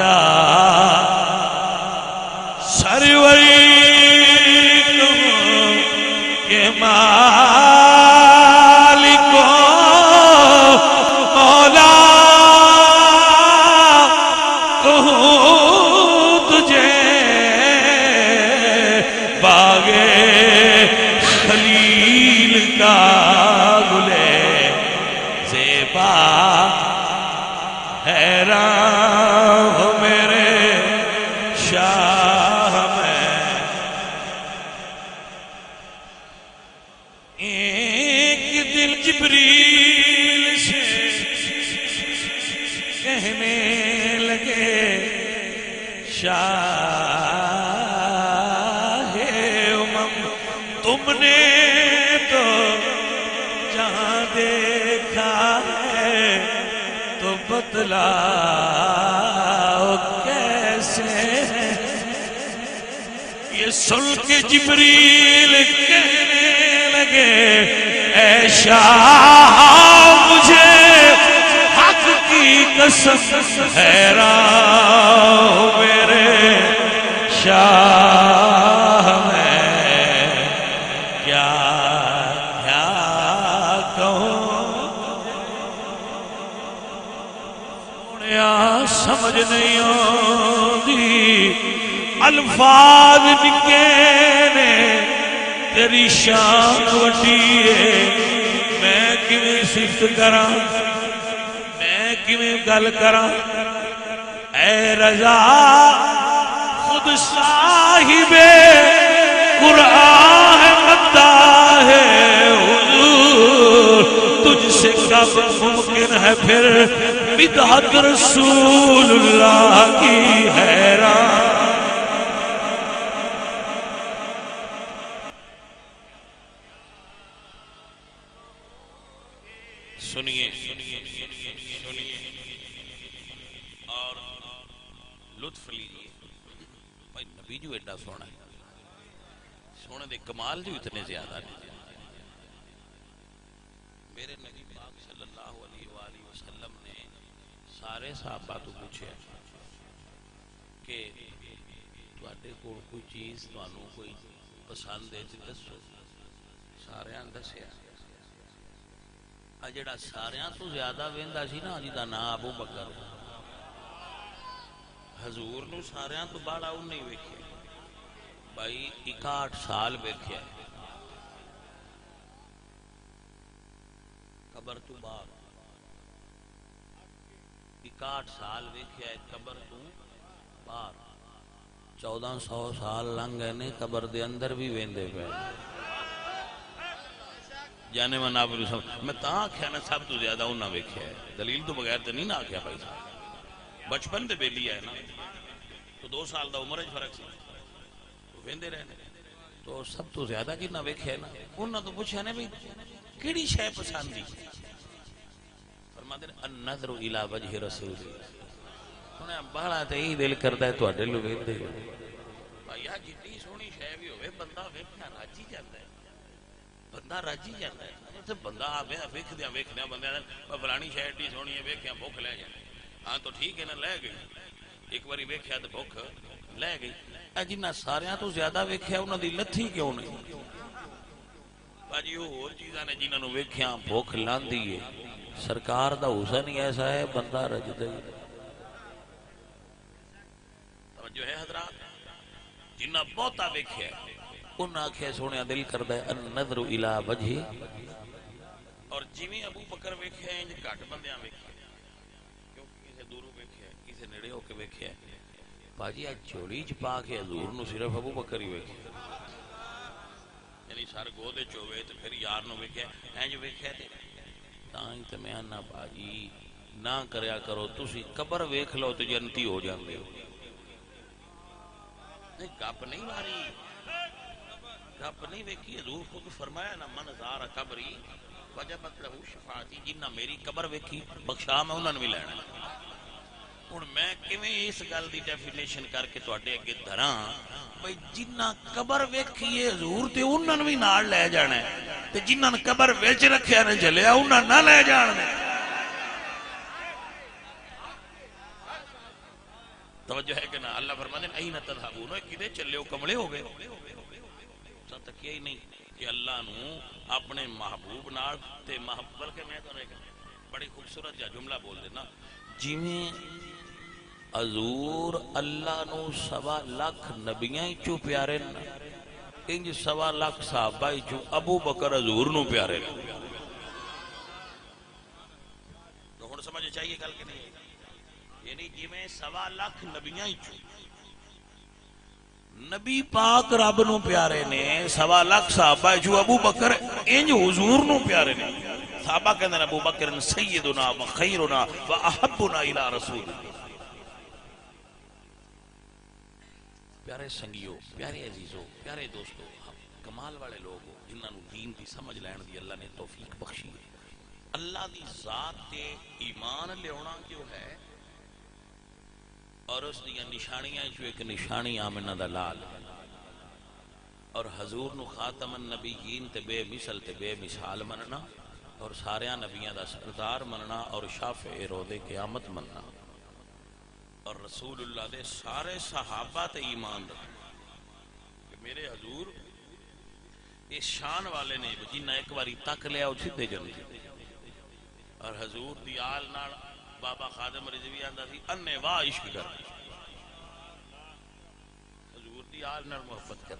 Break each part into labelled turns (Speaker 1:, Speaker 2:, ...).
Speaker 1: یا سروری کہوں کہ مالکو مولا کہوں تجھے باغے خلیل کا گلے زیبا حیران ہو میرے شاہ میں ایک دل جبریل سے کہنے لگے شاہ امم تم نے تو جہاں دیکھا ہے تو بتلاؤ کیسے یہ سن کے جبریل کہنے لگے اے شاہ مجھے حق کی قسم حیران میرے شاہ میں کیا کہوں سونیا سمجھ نہیں آتی الفاظ نکے نے تیری شان وڈی ہے میں کیویں صفت کراں میں کیویں گل کراں اے رضا خود صاحب قرآن مداح ہے حضور تجھ سے کب ممکن ہے پھر بدعت رسول اللہ کی حیران سنیے اور لطف لیجیے بھائی نبی جو ایڈا سونا ہے سونے دے کمال جو اتنے زیادہ نہیں میرے نبی پاک صلی اللہ علیہ وآلہ وسلم نے سارے صحابہ تو پوچھے کہ تواڈے کول کوئی چیز تانوں کوئی پسند ہے تے دسو سارے دسیا جڑا ساریاں تو زیادہ ویندا سی نا جدا نام ابو بکر حضور نو ساریاں تو باڑا او نہیں ویکھیا بھائی 61 سال ویکھیا قبر تو باہر 61 سال ویکھیا قبر تو باہر 1400 سال لنگ گئے نے قبر دے اندر بھی ویندے پے جانے میں نہ بولو میں تاں آکھیا نا سب تو زیادہ انہاں ویکھیا ہے دلیل تو بغیر تے نہیں نہ آکھیا بھائی صاحب بچپن دے بیلی ہے نا تو 2 سال دا عمر فرق سی تو ویندے رہنے تو سب تو زیادہ کی نہ ویکھیا نا انہاں تو پوچھیا نے بھی کیڑی شے پسند دی فرماتے ہیں النظر الی وجہ رسول انہیں بڑا تے ہی دل کردا ہے تواڈے لو ویندے بھائی جتنی سونی شے بھی ہوے بندہ ویکھنا راضی جاندا ہے بندہ راجی جاتا ہے تو بندہ ویکھدیاں بندے فلانی شے ایڈی سونی ہے ویکھیاں بھوک لے جائے ہاں تو ٹھیک ہے نا لے گئی ایک باری ویکھیا تو بھوک لے گئی جنہاں ساریاں تو زیادہ ویکھیا انہاں دی لتھی کیوں نہیں باجی وہ اور چیزاں نے جنہاں نو ویکھیاں بھوک لاندی ہے سرکار دا حسن ہی ایسا ہے بندہ رجدا ہی توجہ ہے حضرات جنہاں بہتا ویکھیا انہاں آکھیا سونے دل کردا ہے النظر الی وجہ اور جویں ابو بکر ویکھیا انج گھٹ بندیاں ویکھیا کیونکہ کسے دوروں ویکھیا کسے نیڑے ہو کے ویکھیا باجی چولی چ پا کے حضور نو صرف ابو بکر ہی ویکھیا یعنی سر گودے چوے تے پھر یار نو ویکھیا انج ویکھیا تے تاں ہی تے میں نا باجی نہ کریا کرو تسی قبر ویکھ لو تے جنتی ہو جاندے ہو نہیں گپ نہیں ماری گپ نہیں ویکھی حضور خود فرمایا نا من زار قبری وجبت لہ شفاعتی جنہ میری قبر ویکھی بخشا میں انہاں نوں بھی لینا ہن میں کیویں اس گل دی ڈیفینیشن کر کے تواڈے اگے دھراں بھئی جنہ قبر ویکھی ہے حضور تے انہاں نوں بھی نال لے جانا ہے تے جنہاں قبر وچ رکھیا نے جلیا انہاں نہ لے جان توجہ ہے کہ نہ؟ اللہ فرماتے ہیں این تذهبون، کدے چلے ہو، کملے ہو گئے؟ سا تکیا ہی نہیں کہ اللہ نو اپنے محبوب نال تے محبت کے، میں تو ایک بڑی خوبصورت جا جملہ بول دینا، جویں حضور اللہ نو 1.25 نبیاں چو پیارے نا، انج 1.25 صحابہ چو ابو بکر حضور نو پیارے نا۔ تو ہن سمجھ چاہیے گل کہ نہیں؟ یعنی جویں 1.25 نبیاں چو نبی پاک رب نو پیارے نے، 1.25 صحابہ چو ابو بکر انج حضور نو پیارے نے۔ صحابہ کہندے نے ابو بکر سیدنا و خیرنا و احبنا الی رسول۔ پیارے سنگیو، پیارے عزیزو، پیارے دوستو، کمال والے لوگ جنہاں نو دین دی سمجھ لین دی اللہ نے توفیق بخشی ہے۔ اللہ دی ذات تے ایمان لیونا کیوں ہے، اور اس دیا نشانیاں جو ایک نشانی آمنہ دا لال، اور حضور نو خاتم النبیین تے بے مثل تے بے مثال مننا، اور ساریاں نبیاں دا سردار مننا، اور شافع روز قیامت مننا، اور رسول اللہ دے سارے صحابہ تے ایمان رکھنا کہ میرے حضور اس شان والے نے جنہ ایک باری تک لیا او سدھے جنتی۔ اور حضور دی آل نال بابا خادم رضوی آندہ تھی انے واہ عشق کر، حضور دی آل نال محبت کر۔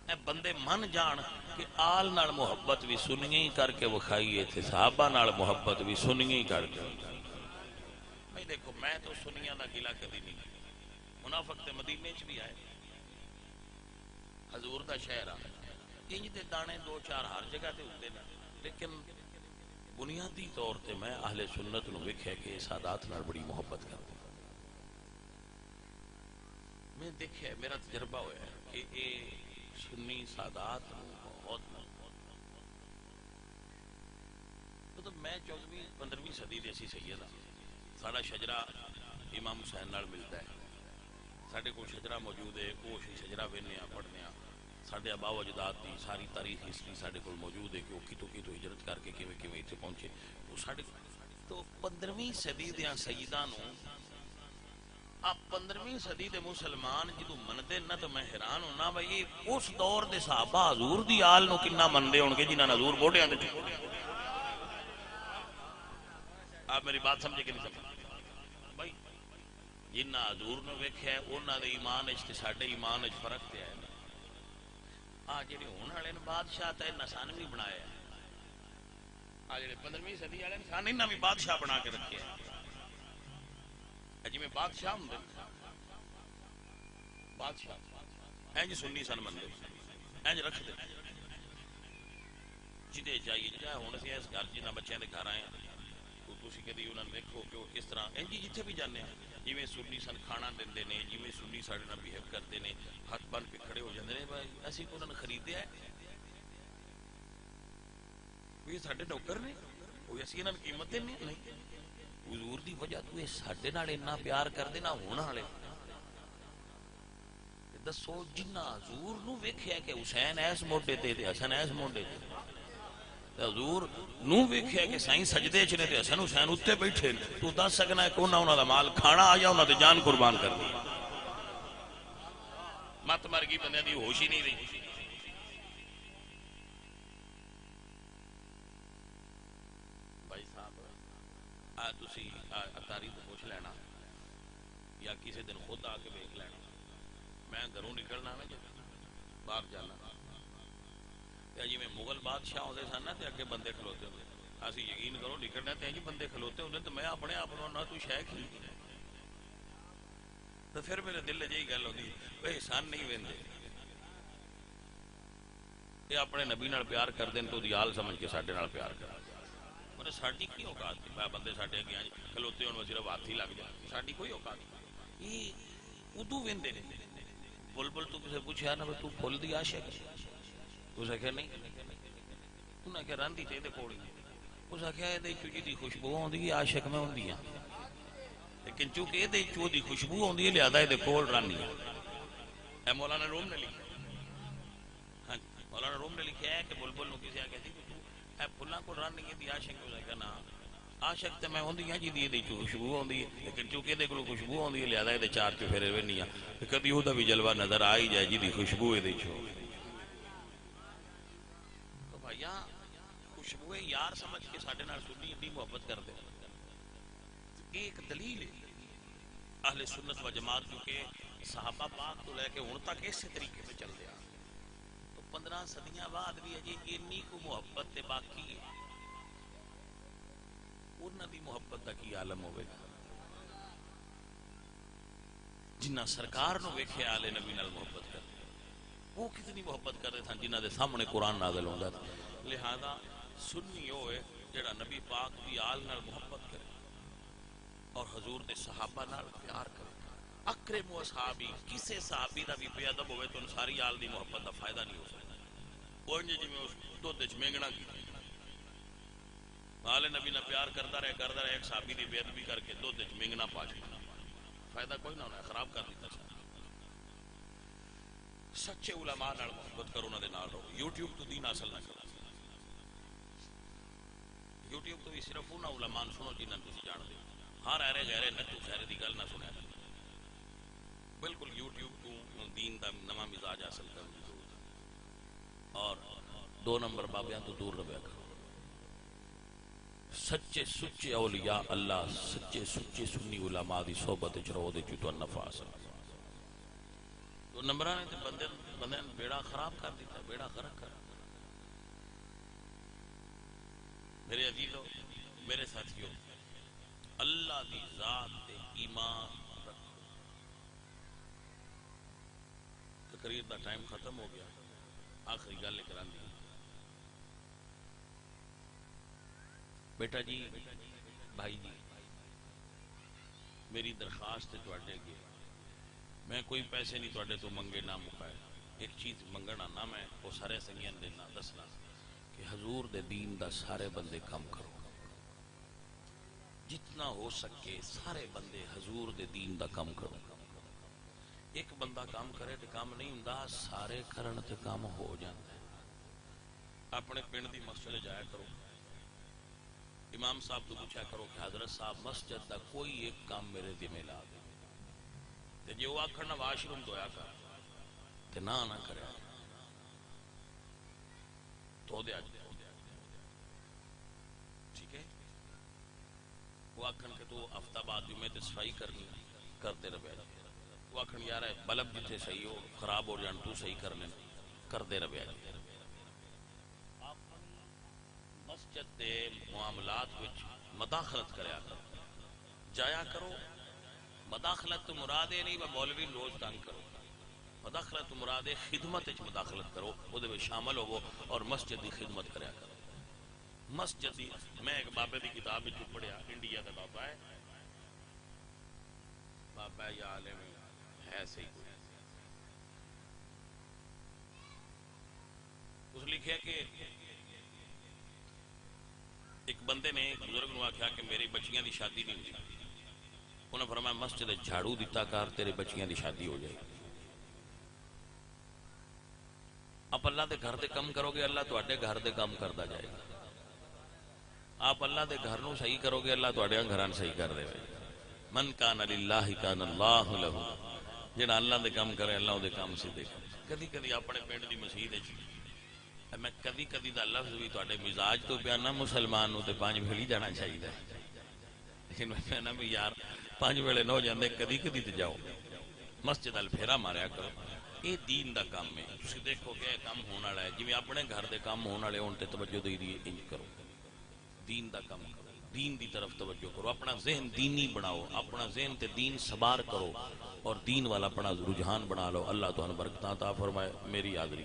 Speaker 1: اے بندے من جان کہ آل نال محبت بھی سنگی کر کے وکھائیے تھے، صحابہ نال محبت بھی سنگی کر کے۔ میں دیکھو میں تو سنیاں دا گلہ کبھی نہیں، منافق تے مدینے چ بھی آئے، حضور دا شہر آ انج دے دانے 2-4 ہر جگہ تے ہوندے نے، لیکن بنیادی طور تے میں اہل سنت نو ویکھیا کہ سادات نال بڑی محبت کرتے۔ میں دیکھیا میرا تجربہ ہویا ہے کہ اے سنی سادات بہت مطلب میں 14ویں-15ویں صدی دے سی سید ہاں، ساڈا شجرہ امام حسین نال ملتا ہے، ساڈے کول شجرہ موجود ہے، وہ شجرہ وینے پڑھنے، ساڈے آبا و اجداد دی ساری تاریخ ہسٹری ساڈے کول موجود ہے کہ وہ کتوں کتوں ہجرت کر کے کیویں کیویں اتنے پہنچے۔ وہ ساڈے تو 15ویں صدی دیاں سیداں نو آپ 15ویں صدی دے مسلمان جدوں مندے نہ تو میں حیران ہونا بھائی اس دور دے صحابہ حضور دی آل نو کنا مندے ہون گے جنہاں نے حضور موڈیاں تے چکے۔ آپ میری بات سمجھے کہ نہیں سمجھے بھائی؟ جنہاں حضور نو ویکھیا ہے انہاں دے ایمان وچ تے ساڈے ایمان وچ فرق تے ہے۔ آ جڑے ہون والے بادشاہ تے نسان بھی بنایا ہے، آ جڑے 15ویں صدی والے انسان انہاں بھی بادشاہ بنا کے رکھے ہیں، جویں بادشاہ ہوندے بادشاہ انج سنی سن بندے انج رکھ دے جدے چاہیے جا ہن اسی اس گھر جنہاں بچیاں دے گھر آئے ہیں تو تسی کدی انہاں نوں ویکھو کہ اس طرح انج جتھے بھی جانے ہیں جویں سنی سن کھانا دیندے نے، جویں سنی ساڈے نال بہیو کردے نے، ہاتھ بن کے کھڑے ہو جاندے نے، بھائی اسی انہاں نے خریدیا ہے، کوئی ساڈے نوکر نے، کوئی اسی انہاں دی قیمت دینے نہیں۔ حضور دی وجہ تو یہ ساڈے نال اتنا پیار کردے نہ ہون والے دسو جنہ حضور نو ویکھیا کہ حسین ایس موڈے تے حسن ایس موڈے تے، حضور نو ویکھیا کہ سائیں سجدے چ نے تے حسن حسین اوتے بیٹھے نے، تو دس سکنا ہے کہ انہاں دا مال کھانا آ یا انہاں تے جان قربان کر دی۔ مت مر گئی بندیاں دی ہوش ہی نہیں رہی۔ بھائی صاحب تسی تاریخ پوچھ لینا یا کسی دن خود آ کے ویکھ لینا، میں گھروں نکلنا نا جب باہر جانا جی میں مغل بادشاہ ہوتے سن نا اگے بندے کھلوتے ہوتے، اسی یقین کرو نکلنا تے جی بندے کھلوتے ہوتے تو میں اپنے آپ نہ تو شے کھیلتی تو پھر میرے دل جی گل ہوتی وہ احسان نہیں ویندے یہ اپنے نبی نال پیار کر دین تو دیال سمجھ کے ساڈے نال پیار کر انہیں ساڈی کی اوقات تھی میں بندے ساڈے اگے کھلوتے ہونے صرف ہاتھ ہی لگ جائے ساڈی کوئی اوقات نہیں۔ یہ ادو ویندے نے بلبل تو کسے پوچھا نا تو پھول دی عاشق اس آخیا نہیں، انہیں آخیا راندھی تے کول اس آخیا یہ جی خوشبو آتی عاشق میں ہوں لیکن چونکہ یہ خوشبو آتی ہے لہذا یہ کول رانی ہے۔ مولانا روم نے لکھا، ہاں جی مولانا روم نے لکھا ہے کہ بلبل نو کسی آخیا تھی کہ تو پھلاں کو رانی ہے دی عاشق، اس آخیا نا عاشق تے میں ہوندی ہاں جی دی خوشبو آندی ہے، لیکن چونکہ دے کول خوشبو آندی ہے لہذا دے چار چفیرے وینی ہاں کبھی وہ بھی جلوہ نظر آ ہی جائے جی دی خوشبو دے چھو تو بھائیا خوشبو یار سمجھ کے ساڈے نال سنی اتنی محبت کر دے ایک دلیل ہے اہل سنت و جماعت کیونکہ صحابہ پاک تو لے کے ہن تک اسی طریقے پہ چل رہا تو 15 صدیاں بعد بھی اجے اتنی کو محبت تے باقی ہے انہاں دی محبت دا کی عالم ہوے گا جنہ سرکار نو ویکھے آلے نبی نال محبت کر وہ کتنی محبت کر رہے تھے جنہ دے سامنے قرآن نازل ہوندا تھا لہذا سنی ہوئے جڑا نبی پاک دی آل نال محبت کرے اور حضور دے صحابہ نال پیار کرے اکرم اصحابی کسے صحابی دا بھی بے ادب ہوئے تو ان ساری آل دی محبت دا فائدہ نہیں ہو سکتا وہ انجے جی میں اس دودھ وچ مینگنا کی آل نبی نہ پیار کرتا رہے ایک صحابی دی بے ادبی کر کے دودھ وچ مینگنا پا چھوڑنا فائدہ کوئی نہ ہونا خراب کر دیتا سچے علماء نال محبت کرو انہاں دے نال رہو یوٹیوب تو دین حاصل نہ کرو یوٹیوب تو بھی صرف انہاں علماء سنو جنہاں تسی جان دے ہر ایرے غیرے نتو خیرے دی گل نہ سنیا بالکل یوٹیوب تو دین دا نواں مزاج حاصل کرنے کی ضرورت ہے اور 2 نمبر بابیاں تو دور رہیا کرو سچے سچے اولیاء اللہ سچے سچے سنی علماء دی صحبت وچ رہو دے تو نفع حاصل 2 نمبراں نے بندے بیڑا خراب کر دیتا بیڑا غرق کر میرے عزیزو میرے ساتھیو اللہ دی ذات تے ایمان رکھو تقریر دا ٹائم ختم ہو گیا آخری گل کران دی بیٹا جی بھائی جی میری درخواست تواڈے اگے میں کوئی پیسے نہیں تواڈے تو منگے نہ مکائے ایک چیز منگنا نہ میں وہ سارے سنگیاں دینا دسنا کہ حضور دے دین دا سارے بندے کام کرو جتنا ہو سکے سارے بندے حضور دے دین دا کام کرو ایک بندہ کام کرے تے کام نہیں ہوندا سارے کرن تے کام ہو جاندا ہے اپنے پنڈ دی مسجد جایا کرو امام صاحب تو پوچھا کرو کہ حضرت صاحب مسجد دا کوئی ایک کام میرے ذمہ لا دے تے جے وہ آکھن واش روم دھویا کر تے نہ کرے تو دے اج ٹھیک ہے وہ آکھن کہ تو ہفتہ بعد جمعے تے صفائی کرنی کرتے رہے وہ آکھن یار بلب جتھے صحیح ہو خراب ہو جان تو صحیح کر لیں کرتے رہے مسجد دے معاملات وچ مداخلت کریا کرو جایا کرو مداخلت تو مراد نہیں وہ مولوی روز تنگ کرو مداخلت تو مراد خدمت وچ مداخلت کرو وہ دے وچ شامل ہوو اور مسجد دی خدمت کریا کرو مسجد دی میں ایک بابے دی کتاب وچ پڑھیا انڈیا دا بابا ہے بابا یا عالم ہے صحیح اس لکھیا کہ ایک بندے نے ایک بزرگ نو آکھیا کہ میری بچیاں دی شادی نہیں ہوئی انہوں نے فرمایا مسجد جھاڑو دیتا کار تیرے بچیاں دی شادی ہو جائے آپ اللہ دے گھر دے کم کرو گے اللہ تواڈے گھر دے کم کردا جائے گا آپ اللہ دے گھر نو صحیح کرو گے اللہ تواڈے گھراں صحیح کر دے من کان للہ کان اللہ لہ جڑا اللہ دے کم کرے اللہ دے کم سیدھے کدی کدی اپنے پنڈ دی مسجد وچ میں کدی کدی دا لفظ بھی تواڈے مزاج تو بیان نہ مسلمان نو تے 5 ویلے جانا چاہیے لیکن میں کہنا بھی یار 5 ویلے نہ ہو جاندے کدی کدی تے جاؤ مسجد ال پھیرا ماریا کرو یہ دین دا کام ہے تسی دیکھو کہ کام ہونے والا ہے جویں اپنے گھر دے کام ہونے والے ہون تے توجہ دے دی انج کرو دین دا کام کرو دین دی طرف توجہ کرو اپنا ذہن دینی بناؤ اپنا ذہن تے دین سوار کرو اور دین والا اپنا رجحان بنا لو اللہ تمہیں برکتاں عطا فرمائے میری حاضری